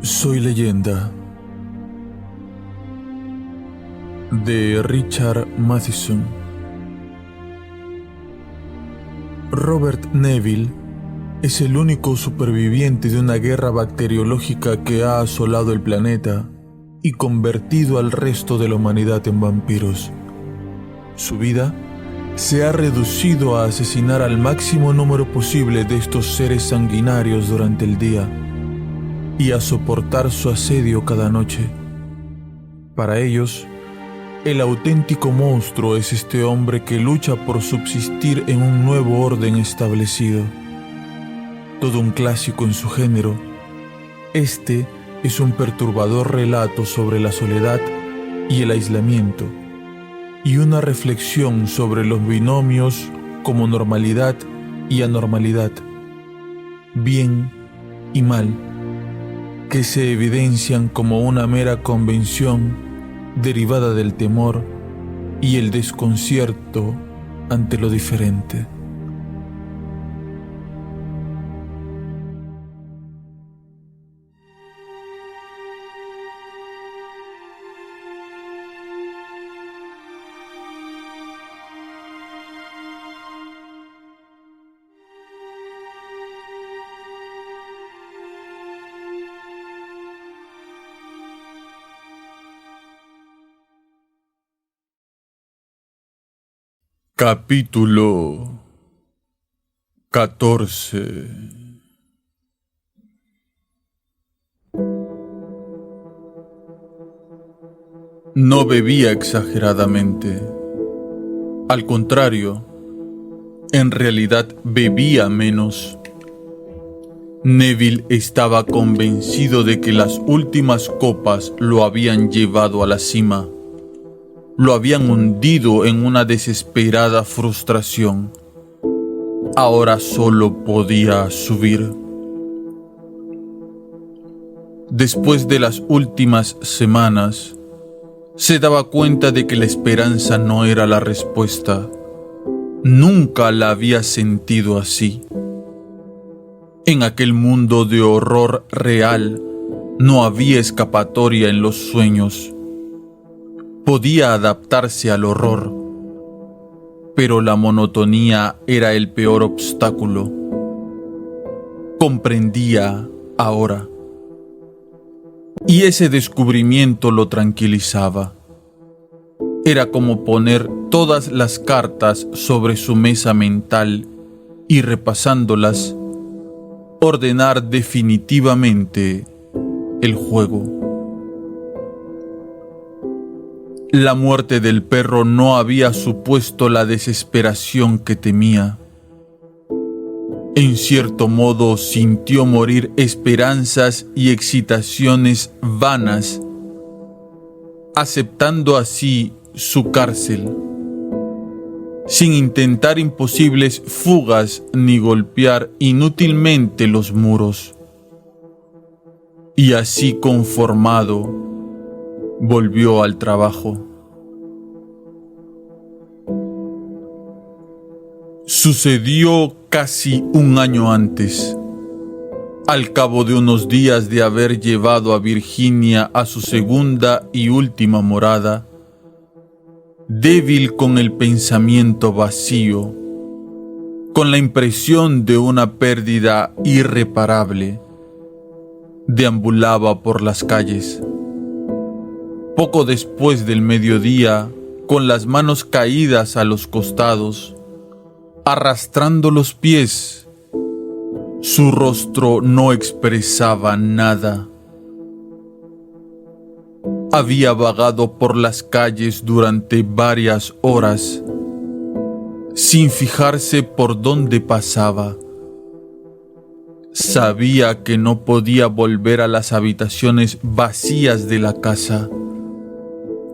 Soy leyenda de Richard Matheson. Robert Neville es el único superviviente de una guerra bacteriológica que ha asolado el planeta y convertido al resto de la humanidad en vampiros. Su vida se ha reducido a asesinar al máximo número posible de estos seres sanguinarios durante el día y a soportar su asedio cada noche. Para ellos, el auténtico monstruo es este hombre que lucha por subsistir en un nuevo orden establecido. Todo un clásico en su género, este es un perturbador relato sobre la soledad y el aislamiento, y una reflexión sobre los binomios como normalidad y anormalidad, bien y mal, que se evidencian como una mera convención derivada del temor y el desconcierto ante lo diferente. Capítulo 14. No bebía exageradamente. Al contrario, en realidad bebía menos. Neville estaba convencido de que las últimas copas lo habían llevado a la cima. Lo habían hundido en una desesperada frustración. Ahora solo podía subir. Después de las últimas semanas, se daba cuenta de que la esperanza no era la respuesta. Nunca la había sentido así. En aquel mundo de horror real, no había escapatoria en los sueños. Podía adaptarse al horror, pero la monotonía era el peor obstáculo. Comprendía ahora, y ese descubrimiento lo tranquilizaba. Era como poner todas las cartas sobre su mesa mental y, repasándolas, ordenar definitivamente el juego. La muerte del perro no había supuesto la desesperación que temía. En cierto modo sintió morir esperanzas y excitaciones vanas, aceptando así su cárcel, sin intentar imposibles fugas ni golpear inútilmente los muros. Y así conformado, volvió al trabajo. Sucedió casi un año antes. Al cabo de unos días de haber llevado a Virginia a su segunda y última morada, débil con el pensamiento vacío, con la impresión de una pérdida irreparable, deambulaba por las calles. Poco después del mediodía, con las manos caídas a los costados, arrastrando los pies, su rostro no expresaba nada. Había vagado por las calles durante varias horas, sin fijarse por dónde pasaba. Sabía que no podía volver a las habitaciones vacías de la casa,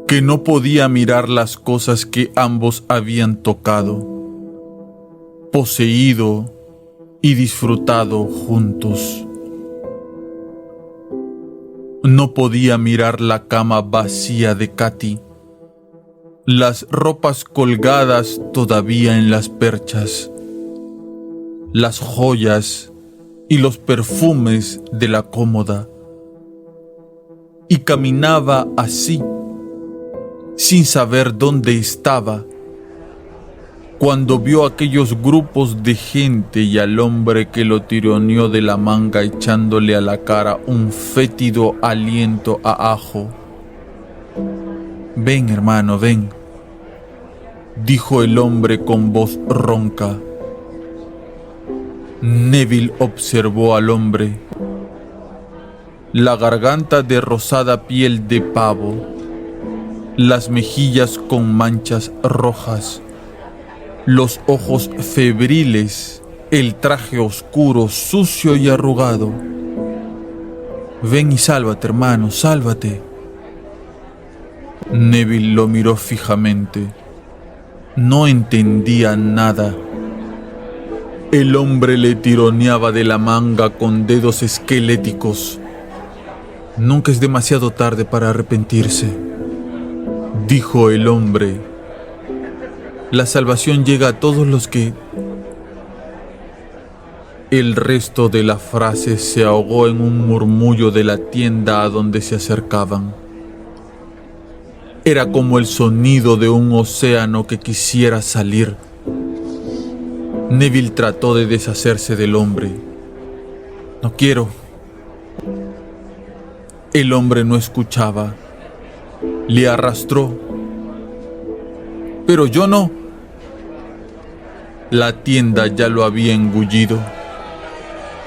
que no podía mirar las cosas que ambos habían tocado, poseído y disfrutado juntos. No podía mirar la cama vacía de Katy, las ropas colgadas todavía en las perchas, las joyas y los perfumes de la cómoda, y caminaba así, sin saber dónde estaba, cuando vio aquellos grupos de gente y al hombre que lo tironeó de la manga echándole a la cara un fétido aliento a ajo. «Ven, hermano, ven», dijo el hombre con voz ronca. Neville observó al hombre. La garganta de rosada piel de pavo, las mejillas con manchas rojas, los ojos febriles, el traje oscuro, sucio y arrugado. «Ven y sálvate, hermano, sálvate». Neville lo miró fijamente. No entendía nada. El hombre le tironeaba de la manga con dedos esqueléticos. «Nunca es demasiado tarde para arrepentirse», dijo el hombre. «La salvación llega a todos los que...». El resto de la frase se ahogó en un murmullo de la tienda a donde se acercaban. Era como el sonido de un océano que quisiera salir. Neville trató de deshacerse del hombre. «No quiero». El hombre no escuchaba. Le arrastró. «Pero yo no». La tienda ya lo había engullido,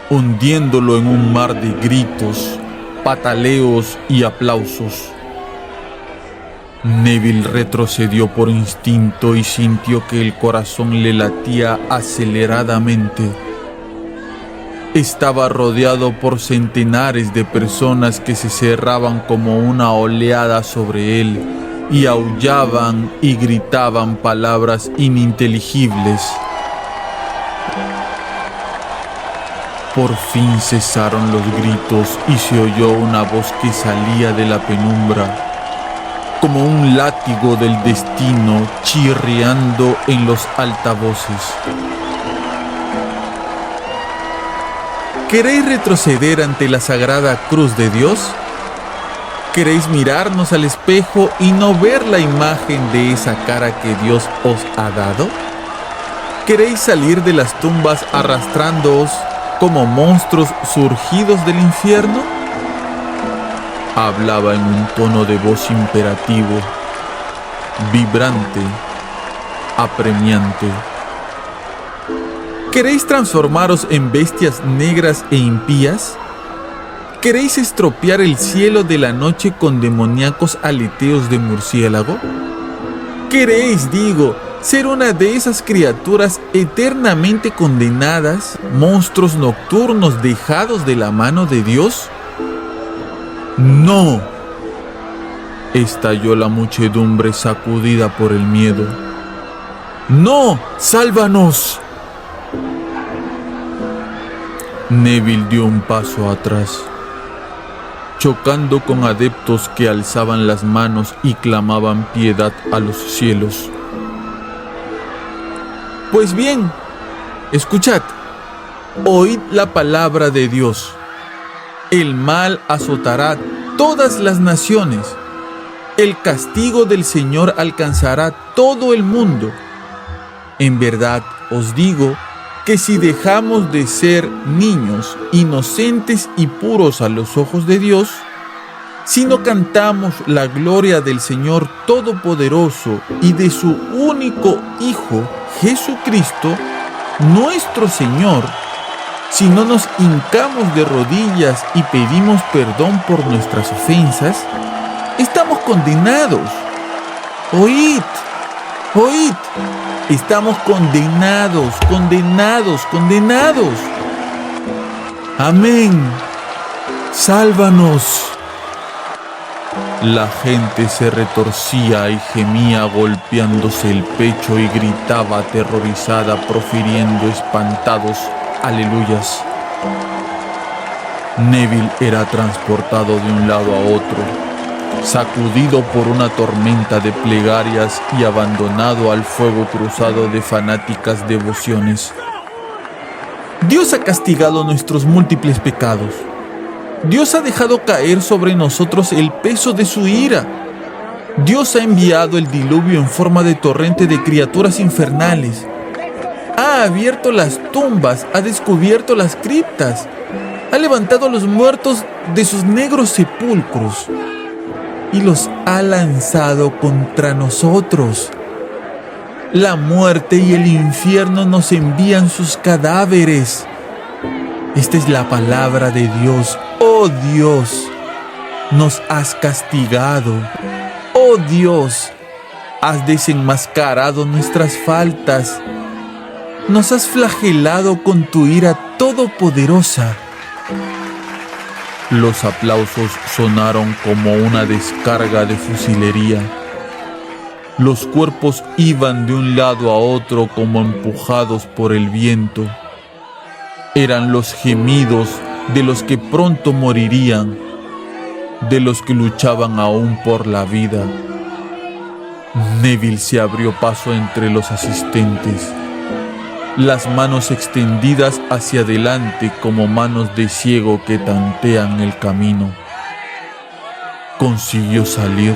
hundiéndolo en un mar de gritos, pataleos y aplausos. Neville retrocedió por instinto y sintió que el corazón le latía aceleradamente. Estaba rodeado por centenares de personas que se cerraban como una oleada sobre él y aullaban y gritaban palabras ininteligibles. Por fin cesaron los gritos y se oyó una voz que salía de la penumbra, como un látigo del destino chirriando en los altavoces. ¿Queréis retroceder ante la sagrada cruz de Dios? ¿Queréis mirarnos al espejo y no ver la imagen de esa cara que Dios os ha dado? ¿Queréis salir de las tumbas arrastrándoos como monstruos surgidos del infierno? Hablaba en un tono de voz imperativo, vibrante, apremiante. ¿Queréis transformaros en bestias negras e impías? ¿Queréis estropear el cielo de la noche con demoníacos aleteos de murciélago? ¿Queréis, digo, ser una de esas criaturas eternamente condenadas, monstruos nocturnos dejados de la mano de Dios? ¡No!, estalló la muchedumbre sacudida por el miedo. ¡No! ¡Sálvanos! Neville dio un paso atrás, chocando con adeptos que alzaban las manos y clamaban piedad a los cielos. Pues bien, escuchad, oíd la palabra de Dios. El mal azotará todas las naciones. El castigo del Señor alcanzará todo el mundo. En verdad os digo que si dejamos de ser niños, inocentes y puros a los ojos de Dios, si no cantamos la gloria del Señor Todopoderoso y de su único Hijo, Jesucristo, nuestro Señor, si no nos hincamos de rodillas y pedimos perdón por nuestras ofensas, estamos condenados. Oíd, oíd, estamos condenados, condenados, condenados. Amén. Sálvanos. La gente se retorcía y gemía golpeándose el pecho y gritaba aterrorizada profiriendo espantados aleluyas. Neville era transportado de un lado a otro, sacudido por una tormenta de plegarias y abandonado al fuego cruzado de fanáticas devociones. Dios ha castigado nuestros múltiples pecados. Dios ha dejado caer sobre nosotros el peso de su ira. Dios ha enviado el diluvio en forma de torrente de criaturas infernales. Ha abierto las tumbas, ha descubierto las criptas, ha levantado a los muertos de sus negros sepulcros y los ha lanzado contra nosotros. La muerte y el infierno nos envían sus cadáveres. Esta es la palabra de Dios. Oh Dios, nos has castigado. Oh Dios, has desenmascarado nuestras faltas. Nos has flagelado con tu ira todopoderosa. Los aplausos sonaron como una descarga de fusilería. Los cuerpos iban de un lado a otro como empujados por el viento. Eran los gemidos de los que pronto morirían, de los que luchaban aún por la vida. Neville se abrió paso entre los asistentes, las manos extendidas hacia adelante como manos de ciego que tantean el camino. Consiguió salir,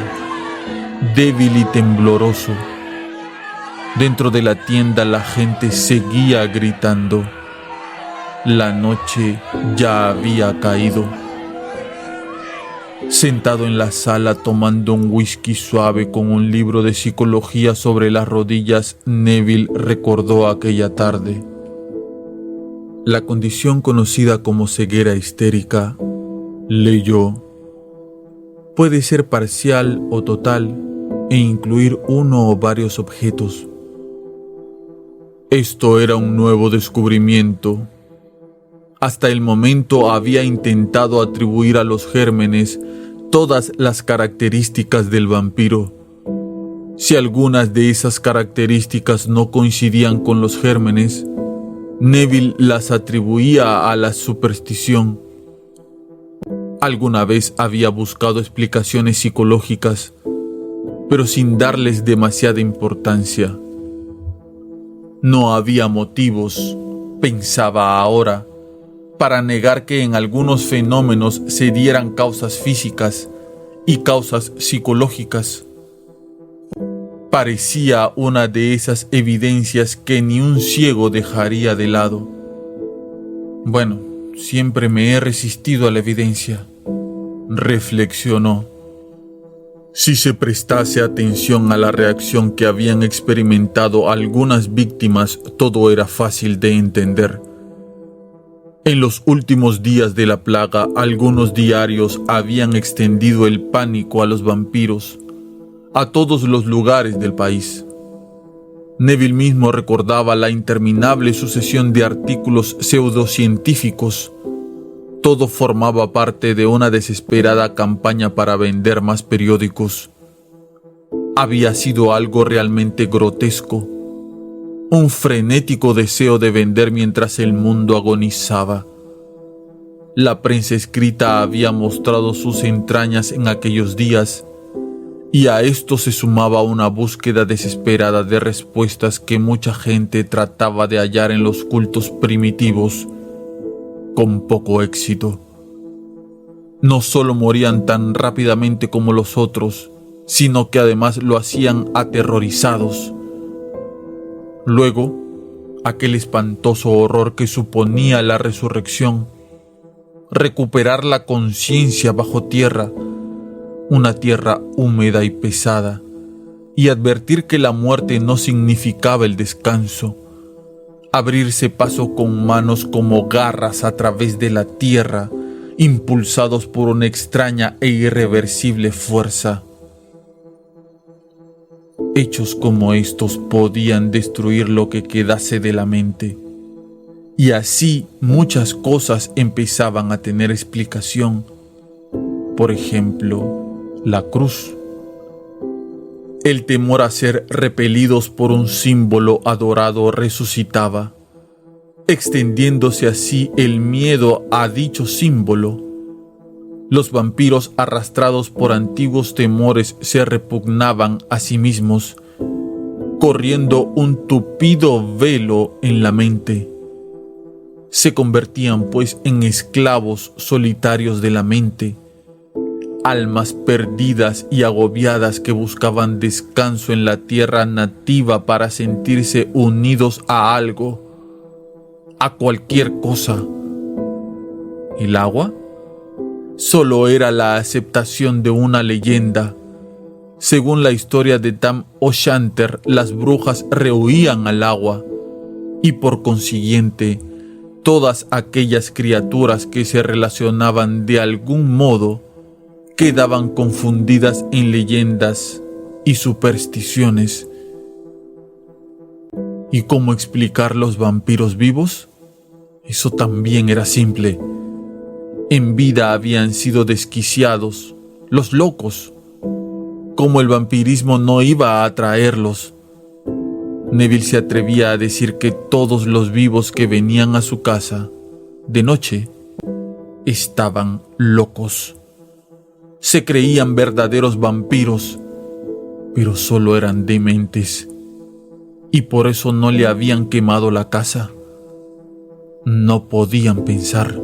débil y tembloroso. Dentro de la tienda la gente seguía gritando. La noche ya había caído. Sentado en la sala tomando un whisky suave con un libro de psicología sobre las rodillas, Neville recordó aquella tarde. La condición conocida como ceguera histérica, leyó, puede ser parcial o total e incluir uno o varios objetos. Esto era un nuevo descubrimiento. Hasta el momento había intentado atribuir a los gérmenes todas las características del vampiro. Si algunas de esas características no coincidían con los gérmenes, Neville las atribuía a la superstición. Alguna vez había buscado explicaciones psicológicas, pero sin darles demasiada importancia. No había motivos, pensaba ahora, para negar que en algunos fenómenos se dieran causas físicas y causas psicológicas. Parecía una de esas evidencias que ni un ciego dejaría de lado. Bueno, siempre me he resistido a la evidencia, reflexionó. Si se prestase atención a la reacción que habían experimentado algunas víctimas, todo era fácil de entender. En los últimos días de la plaga, algunos diarios habían extendido el pánico a los vampiros a todos los lugares del país. Neville mismo recordaba la interminable sucesión de artículos pseudocientíficos. Todo formaba parte de una desesperada campaña para vender más periódicos. Había sido algo realmente grotesco. Un frenético deseo de vender mientras el mundo agonizaba. La prensa escrita había mostrado sus entrañas en aquellos días, y a esto se sumaba una búsqueda desesperada de respuestas que mucha gente trataba de hallar en los cultos primitivos, con poco éxito. No solo morían tan rápidamente como los otros, sino que además lo hacían aterrorizados. Luego, aquel espantoso horror que suponía la resurrección, recuperar la conciencia bajo tierra, una tierra húmeda y pesada, y advertir que la muerte no significaba el descanso, abrirse paso con manos como garras a través de la tierra, impulsados por una extraña e irreversible fuerza. Hechos como estos podían destruir lo que quedase de la mente, y así muchas cosas empezaban a tener explicación. Por ejemplo, la cruz. El temor a ser repelidos por un símbolo adorado resucitaba, extendiéndose así el miedo a dicho símbolo. Los vampiros, arrastrados por antiguos temores, se repugnaban a sí mismos, corriendo un tupido velo en la mente. Se convertían pues en esclavos solitarios de la mente, almas perdidas y agobiadas que buscaban descanso en la tierra nativa para sentirse unidos a algo, a cualquier cosa. ¿El agua? Solo era la aceptación de una leyenda. Según la historia de Tam O'Shanter, las brujas rehuían al agua y por consiguiente todas aquellas criaturas que se relacionaban de algún modo quedaban confundidas en leyendas y supersticiones. ¿Y cómo explicar los vampiros vivos? Eso también era simple. En vida habían sido desquiciados, los locos. Como el vampirismo no iba a atraerlos, Neville se atrevía a decir que todos los vivos que venían a su casa de noche estaban locos. Se creían verdaderos vampiros, pero solo eran dementes, y por eso no le habían quemado la casa. No podían pensar.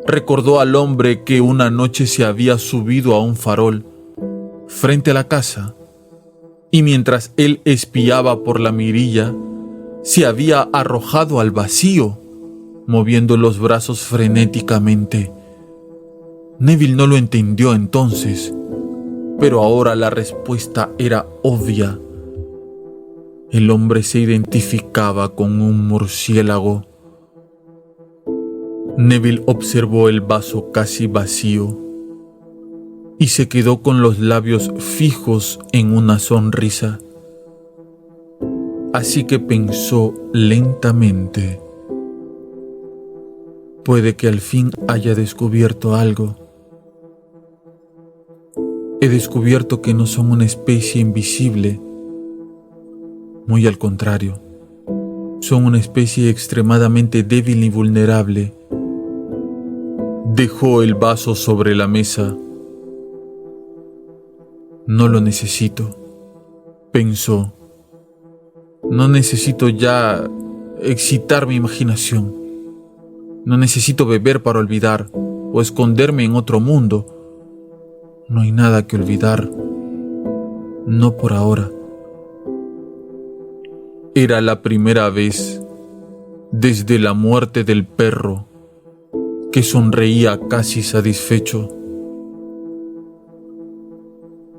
Recordó al hombre que una noche se había subido a un farol frente a la casa y mientras él espiaba por la mirilla, se había arrojado al vacío, moviendo los brazos frenéticamente. Neville no lo entendió entonces, pero ahora la respuesta era obvia. El hombre se identificaba con un murciélago. Neville observó el vaso casi vacío y se quedó con los labios fijos en una sonrisa. Así que pensó lentamente: puede que al fin haya descubierto algo. He descubierto que no son una especie invisible. Muy al contrario, son una especie extremadamente débil y vulnerable. Dejó el vaso sobre la mesa. No lo necesito, pensó. No necesito ya excitar mi imaginación. No necesito beber para olvidar o esconderme en otro mundo. No hay nada que olvidar. No por ahora. Era la primera vez desde la muerte del perro que sonreía casi satisfecho.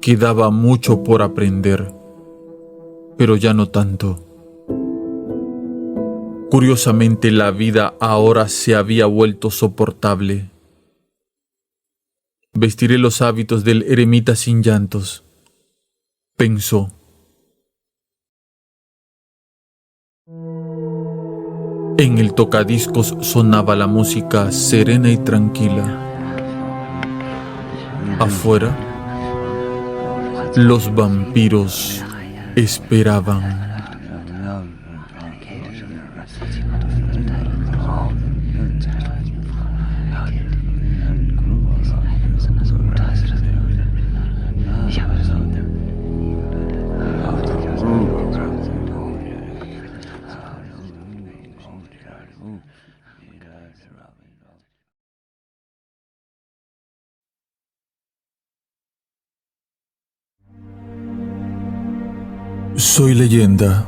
Quedaba mucho por aprender, pero ya no tanto. Curiosamente, la vida ahora se había vuelto soportable. Vestiré los hábitos del eremita sin llantos, pensó. En el tocadiscos sonaba la música serena y tranquila. Afuera, los vampiros esperaban. Soy leyenda,